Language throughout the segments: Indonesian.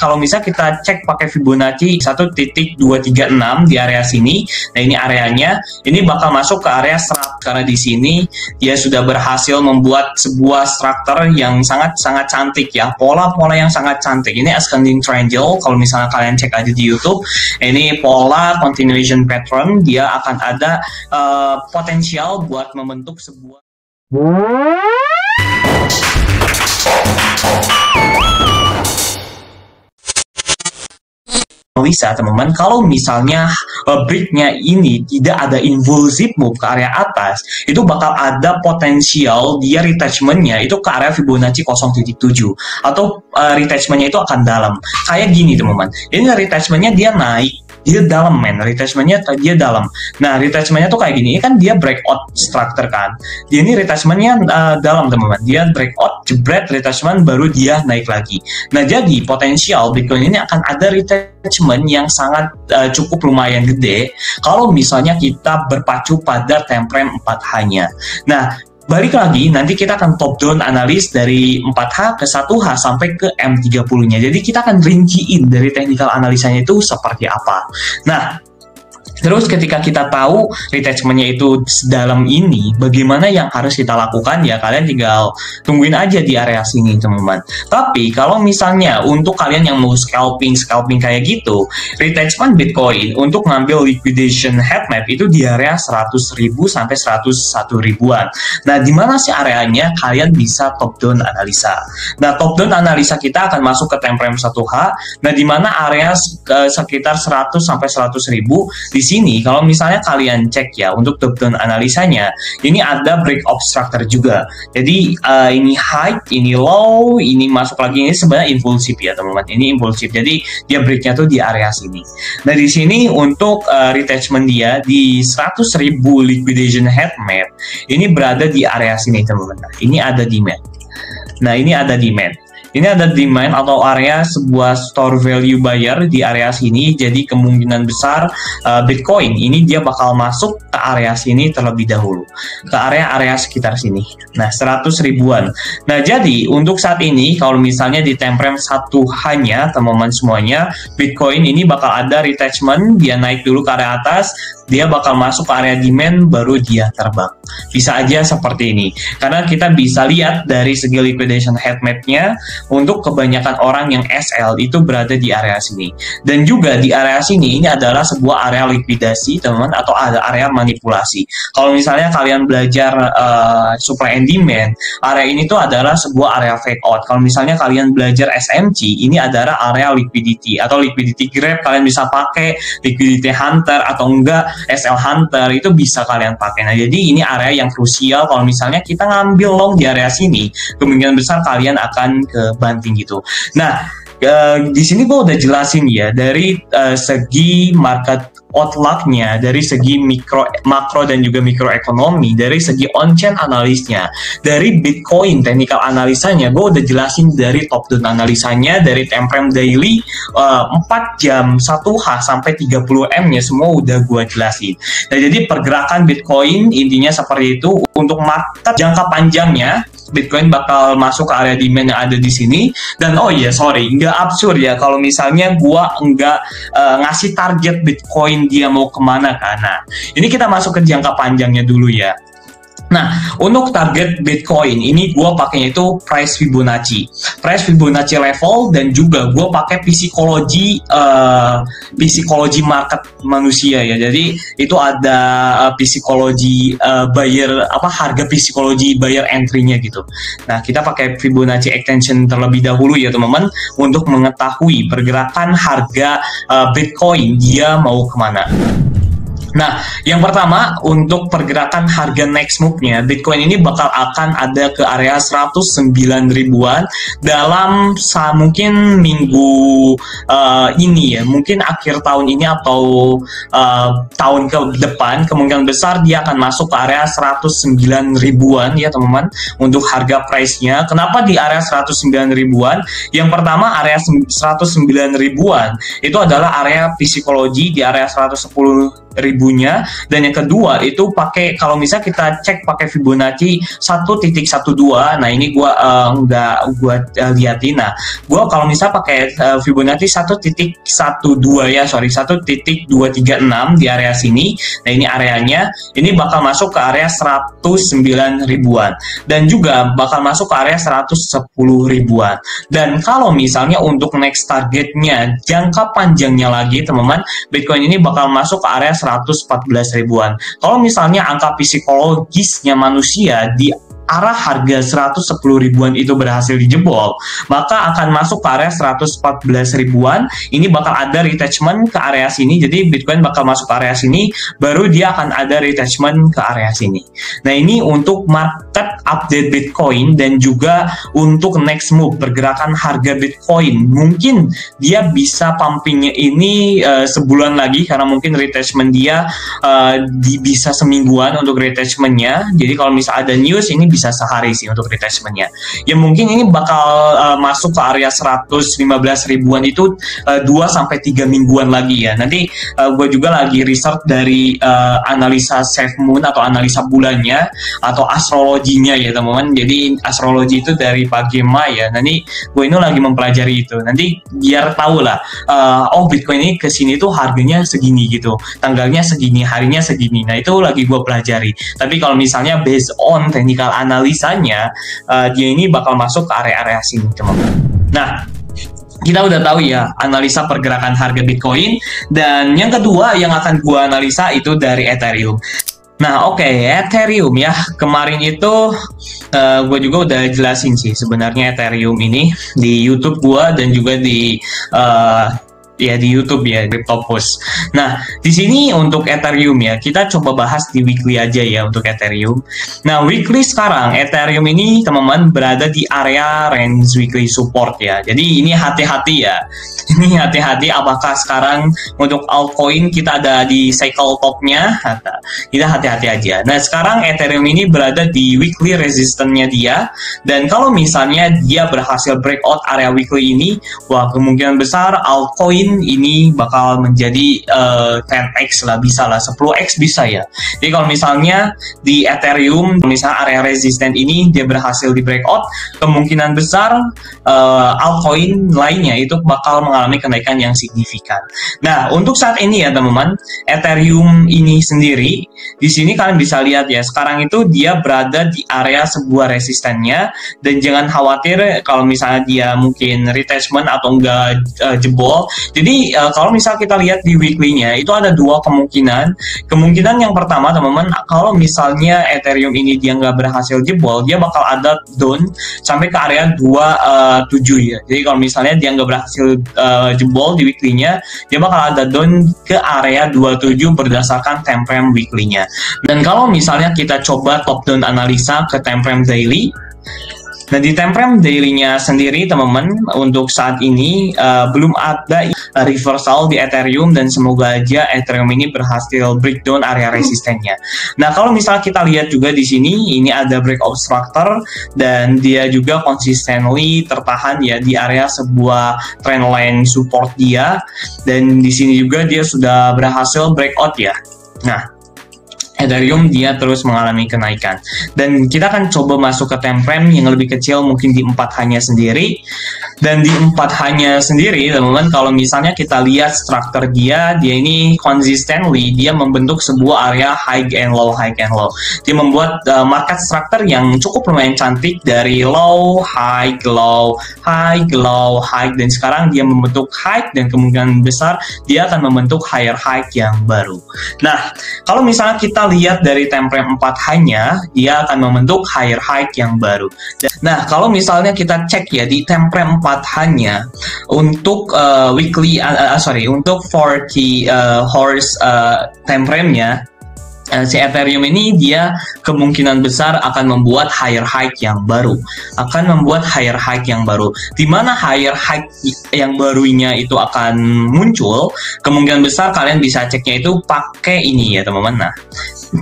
kalau misalnya kita cek pakai Fibonacci 1.236 di area sini, nah ini areanya, ini bakal masuk ke area serat karena di sini dia sudah berhasil membuat sebuah struktur yang sangat cantik ya, pola-pola yang sangat cantik. Ini ascending triangle, kalau misalnya kalian cek aja di YouTube, ini pola continuation pattern, dia akan ada potensial buat membentuk sebuah bisa teman-teman, kalau misalnya breaknya ini tidak ada impulsive move ke area atas, itu bakal ada potensial dia retouchment-nya itu ke area Fibonacci 0.7 atau retouchment-nya itu akan dalam. Kayak gini teman-teman, ini retouchment-nya dia naik, dia dalam retouchment-nya dia dalam. Nah, retouchment-nya tuh kayak gini, ini kan dia breakout structure kan. Dia ini retouchment-nya dalam teman-teman. Dia breakout, jebret, retouchment, baru dia naik lagi. Nah, jadi potensial Bitcoin ini akan ada retouchment yang sangat cukup lumayan gede kalau misalnya kita berpacu pada time frame 4H-nya. Nah, balik lagi, nanti kita akan top down analis dari 4H ke 1H sampai ke M30-nya. Jadi kita akan rinciin dari technical analisanya itu seperti apa. Nah, terus ketika kita tahu retouchment-nya itu sedalam ini, bagaimana yang harus kita lakukan? Ya kalian tinggal tungguin aja di area sini teman-teman. Tapi kalau misalnya untuk kalian yang mau scalping kayak gitu, retouchment Bitcoin untuk ngambil liquidation head map itu di area 100.000 sampai 101.000-an. Nah, di mana sih areanya? Kalian bisa top down analisa. Nah, top down analisa kita akan masuk ke time frame 1H. Nah, di mana area sekitar 100 sampai 100.000 di sini. Kalau misalnya kalian cek ya untuk top down analisanya, ini ada breakout structure juga. Jadi ini high, ini low, ini masuk lagi, ini sebenarnya impulsif ya teman-teman. Ini impulsif. Jadi dia breaknya tuh di area sini. Nah, di sini untuk retouchment dia di 100.000 liquidation head map ini berada di area sini teman-teman. Nah, ini ada demand. Nah, ini ada demand. Ini ada demand atau area sebuah store value buyer di area sini. Jadi kemungkinan besar Bitcoin ini dia bakal masuk ke area sini terlebih dahulu, ke area sekitar sini. Nah, 100 ribuan. Nah, jadi untuk saat ini kalau misalnya di time frame 1H-nya teman-teman semuanya, Bitcoin ini bakal ada retouchment, dia naik dulu ke area atas, dia bakal masuk ke area demand, baru dia terbang. Bisa aja seperti ini. Karena kita bisa lihat dari segi liquidation head map-nya, untuk kebanyakan orang yang SL itu berada di area sini. Dan juga di area sini ini adalah sebuah area likuidasi teman-teman, atau ada area manipulasi. Kalau misalnya kalian belajar supply and demand, area ini tuh adalah sebuah area fake out. Kalau misalnya kalian belajar SMC, ini adalah area liquidity atau liquidity grab, kalian bisa pakai liquidity hunter atau enggak SL hunter, itu bisa kalian pakai. Nah, jadi ini area yang krusial. Kalau misalnya kita ngambil long di area sini, kemungkinan besar kalian akan ke banting gitu. Nah, di sini gue udah jelasin ya dari segi market outlook-nya, dari segi makro dan juga mikroekonomi, dari segi on-chain analisnya, dari Bitcoin technical analisanya, gue udah jelasin dari top down analisanya, dari time frame daily 4 jam 1H sampai 30M-nya semua udah gue jelasin. Nah, jadi pergerakan Bitcoin intinya seperti itu. Untuk market jangka panjangnya, Bitcoin bakal masuk ke area demand yang ada di sini. Dan oh iya, sorry, nggak absurd ya kalau misalnya gua nggak ngasih target Bitcoin dia mau kemana kan. Nah, ini kita masuk ke jangka panjangnya dulu ya. Nah, untuk target Bitcoin ini gue pakainya itu price Fibonacci level, dan juga gue pakai psikologi market manusia ya. Jadi itu ada psikologi buyer, harga psikologi buyer entry-nya gitu. Nah, kita pakai Fibonacci extension terlebih dahulu ya teman-teman, untuk mengetahui pergerakan harga Bitcoin dia mau kemana. Nah, yang pertama untuk pergerakan harga next move-nya, Bitcoin ini bakal akan ada ke area 109 ribuan dalam mungkin minggu ini ya, mungkin akhir tahun ini atau tahun ke depan. Kemungkinan besar dia akan masuk ke area 109 ribuan ya teman-teman untuk harga price-nya. Kenapa di area 109 ribuan? Yang pertama, area 109 ribuan itu adalah area psikologi. Di area 110 ribunya, dan yang kedua itu pakai, kalau misalnya kita cek pakai Fibonacci 1.12. Nah ini gua nggak gua liatin. Nah gua kalau misalnya pakai Fibonacci 1.12 ya, 1.236 di area sini. Nah ini areanya, ini bakal masuk ke area 109 ribuan dan juga bakal masuk ke area 110 ribuan. Dan kalau misalnya untuk next targetnya jangka panjangnya lagi teman-teman, Bitcoin ini bakal masuk ke area 114 ribuan. Kalau misalnya angka psikologisnya manusia di arah harga 110 ribuan itu berhasil dijebol, maka akan masuk ke area 114 ribuan. Ini bakal ada retouchment ke area sini, jadi Bitcoin bakal masuk ke area sini, baru dia akan ada retouchment ke area sini. Nah ini untuk market update Bitcoin dan juga untuk next move pergerakan harga Bitcoin. Mungkin dia bisa pumpingnya ini sebulan lagi, karena mungkin retouchment dia bisa semingguan untuk retouchmentnya. Jadi kalau misalnya ada news ini bisa sehari sih untuk retouchmentnya. Ya mungkin ini bakal masuk ke area 115 ribuan itu 2-3 mingguan lagi ya. Nanti gue juga lagi research dari analisa Safe Moon atau analisa bulannya atau astrologinya ya teman-teman. Jadi astrologi itu dari Pak Gema ya. Nanti gue ini lagi mempelajari itu. Nanti biar tahu lah, oh Bitcoin ini kesini tuh harganya segini gitu, tanggalnya segini, harinya segini. Nah itu lagi gue pelajari. Tapi kalau misalnya based on technical analisanya, dia ini bakal masuk ke area-area sini teman-teman. Nah kita udah tahu ya analisa pergerakan harga Bitcoin, dan yang kedua yang akan gua analisa itu dari Ethereum. Nah oke, Ethereum ya, kemarin itu gue juga udah jelasin sih sebenarnya Ethereum ini di YouTube gua dan juga di di YouTube ya, CryptoPost. Nah, di sini untuk Ethereum ya, kita coba bahas di weekly aja ya untuk Ethereum. Nah, weekly sekarang Ethereum ini teman-teman berada di area range weekly support ya. Jadi ini hati-hati ya. Ini hati-hati apakah sekarang untuk altcoin kita ada di cycle topnya. Kita hati-hati aja. Nah, sekarang Ethereum ini berada di weekly resistance-nya dia, dan kalau misalnya dia berhasil breakout area weekly ini, wah kemungkinan besar altcoin ini bakal menjadi 10x lah, bisa lah 10x bisa ya. Jadi kalau misalnya di Ethereum misalnya area resisten ini dia berhasil di breakout, kemungkinan besar altcoin lainnya itu bakal mengalami kenaikan yang signifikan. Nah untuk saat ini ya teman-teman, Ethereum ini sendiri di sini kalian bisa lihat ya, sekarang itu dia berada di area sebuah resistennya, dan jangan khawatir kalau misalnya dia mungkin retouchment atau enggak jebol. Jadi kalau misal kita lihat di weekly-nya itu ada dua kemungkinan. Kemungkinan yang pertama teman-teman, kalau misalnya Ethereum ini dia nggak berhasil jebol, dia bakal ada down sampai ke area 27 ya. Jadi kalau misalnya dia nggak berhasil jebol di weekly-nya, dia bakal ada down ke area 27 berdasarkan time frame weekly-nya. Dan kalau misalnya kita coba top down analisa ke time frame daily, nah di time frame daily-nya sendiri teman-teman untuk saat ini belum ada reversal di Ethereum, dan semoga aja Ethereum ini berhasil breakdown area resistennya. Nah kalau misalnya kita lihat juga di sini ini ada breakout structure, dan dia juga consistently tertahan ya di area sebuah trendline support dia, dan di sini juga dia sudah berhasil breakout ya. Nah Ethereum dia terus mengalami kenaikan, dan kita akan coba masuk ke time frame yang lebih kecil, mungkin di 4H-nya sendiri. Dan di 4H-nya sendiri teman-teman, kalau misalnya kita lihat struktur dia ini consistently dia membentuk sebuah area high and low, high and low. Dia membuat market structure yang cukup lumayan cantik dari low, high, low, high, low, high, dan sekarang dia membentuk high, dan kemungkinan besar dia akan membentuk higher high yang baru. Nah kalau misalnya kita lihat dari time frame 4H-nya, dia akan membentuk higher high yang baru. Nah, kalau misalnya kita cek ya di time frame 4H-nya untuk weekly untuk 40 hours time frame-nya, si Ethereum ini dia kemungkinan besar akan membuat higher high yang baru, di mana higher high yang barunya itu akan muncul. Kemungkinan besar kalian bisa ceknya itu pakai ini ya teman-teman. Nah,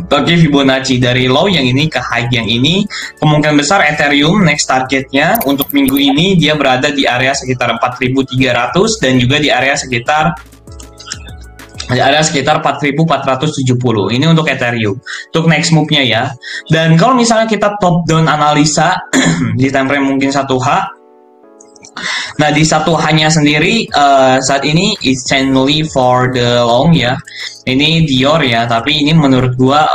pakai Fibonacci dari low yang ini ke high yang ini, kemungkinan besar Ethereum next targetnya untuk minggu ini dia berada di area sekitar 4.300 dan juga di area sekitar ada sekitar 4.470. Ini untuk Ethereum. Untuk next move-nya ya. Dan kalau misalnya kita top down analisa di time frame mungkin 1H. Nah, di 1H-nya sendiri saat ini it's only for the long ya. Ini Dior ya, tapi ini menurut gua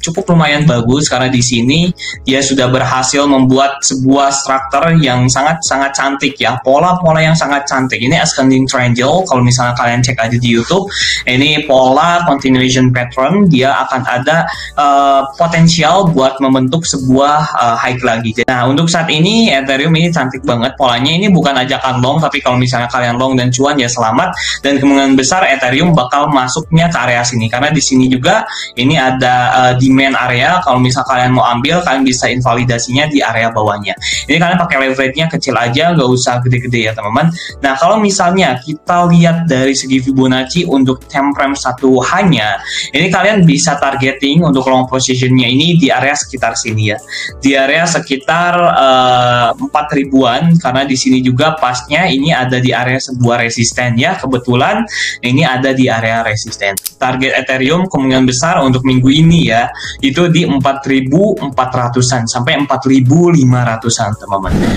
cukup lumayan bagus karena di sini dia sudah berhasil membuat sebuah struktur yang sangat cantik ya, pola-pola yang sangat cantik. Ini ascending triangle, kalau misalnya kalian cek aja di YouTube, ini pola continuation pattern, dia akan ada potensial buat membentuk sebuah high lagi. Nah, untuk saat ini Ethereum ini cantik banget polanya. Ini bukan ajakan long, tapi kalau misalnya kalian long dan cuan ya selamat, dan kemungkinan besar Ethereum bakal masuknya ke area sini karena di sini juga ini ada demand area. Kalau misal kalian mau ambil, kalian bisa invalidasinya di area bawahnya. Ini kalian pakai leverage-nya kecil aja, gak usah gede-gede ya teman-teman. Nah, kalau misalnya kita lihat dari segi Fibonacci untuk time frame 1H-nya, ini kalian bisa targeting untuk long position-nya ini di area sekitar sini ya, di area sekitar 4.000-an, karena di sini juga pasnya ini ada di area sebuah resisten ya. Kebetulan ini ada di area resisten. Target Ethereum kemungkinan besar untuk minggu ini ya, itu di 4.400-an sampai 4.500-an teman-teman.